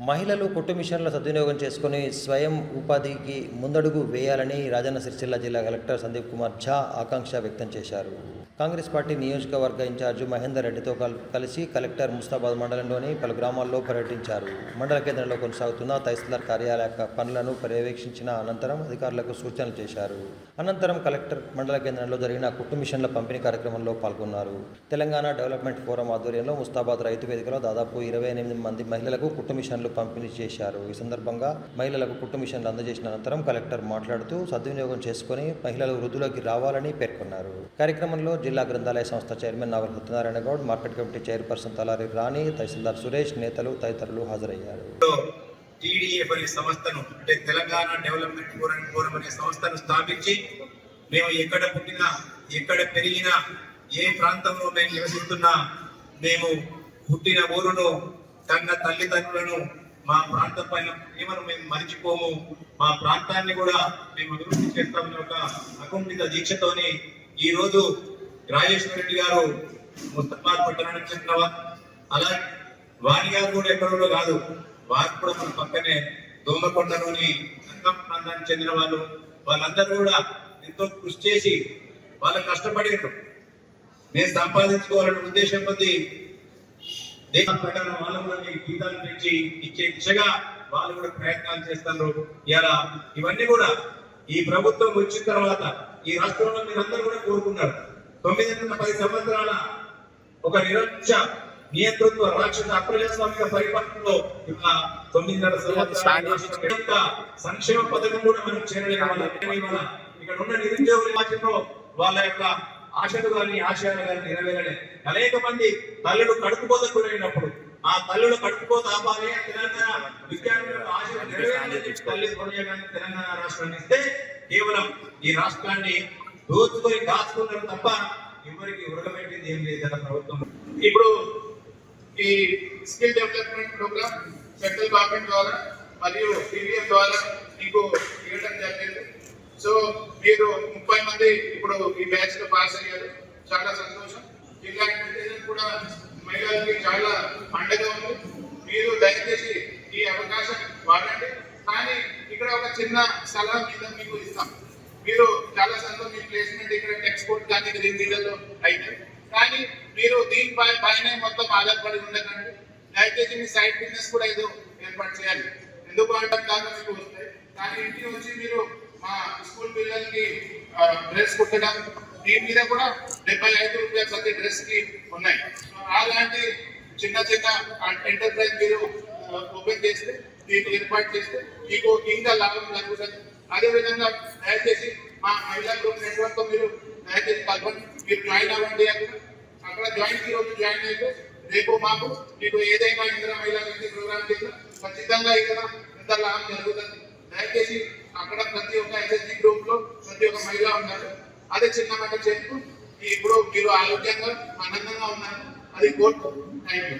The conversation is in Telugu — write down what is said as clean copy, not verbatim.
మహిళలు కుట్టు మిషన్ల సద్వినియోగం చేసుకుని స్వయం ఉపాధికి ముందడుగు వేయాలని రాజన్న సిరిసిల్ల జిల్లా కలెక్టర్ సందీప్ కుమార్ ఝా ఆకాంక్ష వ్యక్తం చేశారు. కాంగ్రెస్ పార్టీ నియోజకవర్గ ఇన్ఛార్జి మహేందర్ రెడ్డితో కలిసి కలెక్టర్ ముస్తాబాద్ మండలంలోని పలు గ్రామాల్లో పర్యటించారు. మండల కేంద్రంలో కొనసాగుతున్న తహసీల్దార్ కార్యాలయ పనులను పర్యవేక్షించిన అనంతరం అధికారులకు సూచనలు చేశారు. అనంతరం కలెక్టర్ మండల కేంద్రంలో జరిగిన కుట్టు మిషన్ల పంపిణీ కార్యక్రమంలో పాల్గొన్నారు. తెలంగాణ డెవలప్మెంట్ ఫోరం ఆధ్వర్యంలో ముస్తాబాద్ రైతు వేదికలో దాదాపు 28 మంది మహిళలకు కుట్టు మిషన్లు పంపిణీ చేశారు. ఈ సందర్భంగా మహిళలకు కుట్టు మిషన్లు అందజేసిన అనంతరం కలెక్టర్ మాట్లాడుతూ సద్వినియోగం చేసుకుని మహిళలు వృద్ధులకి రావాలని పేర్కొన్నారు. కార్యక్రమంలో జిల్లా గ్రంథాలయ సంస్థ chairman Naval Satyanarayana Goud, market committee chairperson Talari Rani, tahsildar Suresh, నేతలు తదితరులు హాజరయ్యారు. తెలంగాణ డెవలప్మెంట్ ఫోరం అనే సంస్థను స్థాపించి మేము ఎక్కడ పుట్టినా ఎక్కడ పెరిగినా ఏ ప్రాంతంలో మేము నివసిస్తున్నా మేము పుట్టిన ఊరును కన్న తల్లిదండ్రులను మా ప్రాంతం పైన ప్రేమను మేము మరిచిపోము, మా ప్రాంతాన్ని కూడా మేము అభివృద్ధి చేస్తామని ఒక అకుంఠిత దీక్షతోని ఈ రోజు రాజేశ్వర రెడ్డి గారు ముస్తాబాద్ పట్టణానికి చెందినవారు, అలాగే వాణి గారు కూడా ఎక్కడో కాదు, వారు కూడా మన పక్కనే దోమకొండలోని రంగం ప్రాంతానికి చెందిన వాళ్ళు. వాళ్ళందరూ కూడా ఎంతో కృషి చేసి వాళ్ళు కష్టపడినట్టు నేను సంపాదించుకోవాలనే ఉద్దేశం కొద్ది దేశ ప్రకారం వాళ్ళు కూడా గీతాలు పెంచి ఇచ్చే దిశగా వాళ్ళు కూడా ప్రయత్నాలు చేస్తారు. ఇలా ఇవన్నీ కూడా ఈ ప్రభుత్వం వచ్చిన తర్వాత ఈ రాష్ట్రంలో మీరందరూ కూడా కోరుకున్నారు. 9-10 సంవత్సరాల ఒక నిరంకుశ నియంతృత్వ రాక్షస అప్రజాస్వామిక పరిపాలనలో 9.5 సంవత్సరాల సంక్షేమ పథకం కూడా మనం చేరలేక ఇక్కడ ఉన్న నిరుద్యోగుల వాళ్ళ యొక్క ఆశలు కానీ ఆశయాలు కానీ నెరవేరలే. అనేక మంది తల్లులు కడుపుకోత గురైనప్పుడు ఆ తల్లులు కడుపుకోత ఆపాలి, తెలంగాణ విద్యార్థుల ఆశలు నెరవేరాలని తల్లి కొనయగానే తెలంగాణ రాష్ట్రాన్ని ఇస్తే కేవలం ఈ రాష్ట్రాన్ని దోచుకొని దాచుకున్నారు తప్ప ఎవరికి ఉరగబెట్టింది ఏం లేదు గత ప్రభుత్వం. ఇప్పుడు ఈ skill development programme central government ద్వారా మరియు టీవీఎం ద్వారా మీకు ఇవ్వడం జరిగింది. సో మీరు 30 మంది ఇప్పుడు ఈ బ్యాచ్ లో పాస్ అయ్యారు, చాలా సంతోషం. జిల్లా కూడా మహిళలకి చాలా పండగ ఉంది. మీరు దయచేసి ఈ అవకాశం వాడండి. కానీ ఇక్కడ ఒక చిన్న సలహా మీద మీకు ఇస్తాం. మీరు చాలా సంతోషం, మీ ప్లేస్మెంట్ ఇక్కడ ఎక్స్పోర్ట్ కానీ రీజన్లో అయితే, కానీ మీరు దీనిపైనే మొత్తం ఆధారపడి ఉండకండి. దయచేసి మీ సైడ్ బిజినెస్ కూడా ఏదో ఏర్పాటు చేయాలి. ఎందుకు అంటే దాకా మీకు వస్తాయి, కానీ ఇంటికి వచ్చి మీరు మా స్కూల్ పిల్లలకి డ్రెస్ కుట్టడం దీని మీద కూడా 75 రూపాయలు ప్రతి డ్రెస్ కి ఉన్నాయి. అలాంటి చిన్న చిన్న ఎంటర్ప్రైజ్ మీరు ఓపెన్ చేస్తే, దీన్ని ఏర్పాటు చేస్తే మీకు ఇంకా లాభం జరుగుతుంది. అదేవిధంగా దయచేసి మా మహిళా గ్రూప్ నెట్వర్క్ తో మీరు దయచేసి కలపండి, మీరు జాయిన్ అవ్వండి. అక్కడ జాయిన్ అయితే రేపు మాకు మీకు ఏదైనా ఇందిరా మహిళా శక్తి ప్రోగ్రామ్ చేసినా ఖచ్చితంగా ఇక్కడ ఇంత లాభం జరుగుతుంది. దయచేసి అక్కడ ప్రతి ఒక్క ఎస్ఎస్జి గ్రూప్ లో ప్రతి ఒక్క మహిళ ఉన్నారు. అదే చిన్న మాట చేస్తూ ఇప్పుడు మీరు ఆరోగ్యంగా ఆనందంగా ఉన్నారు. అది కోరుకు. Thank you.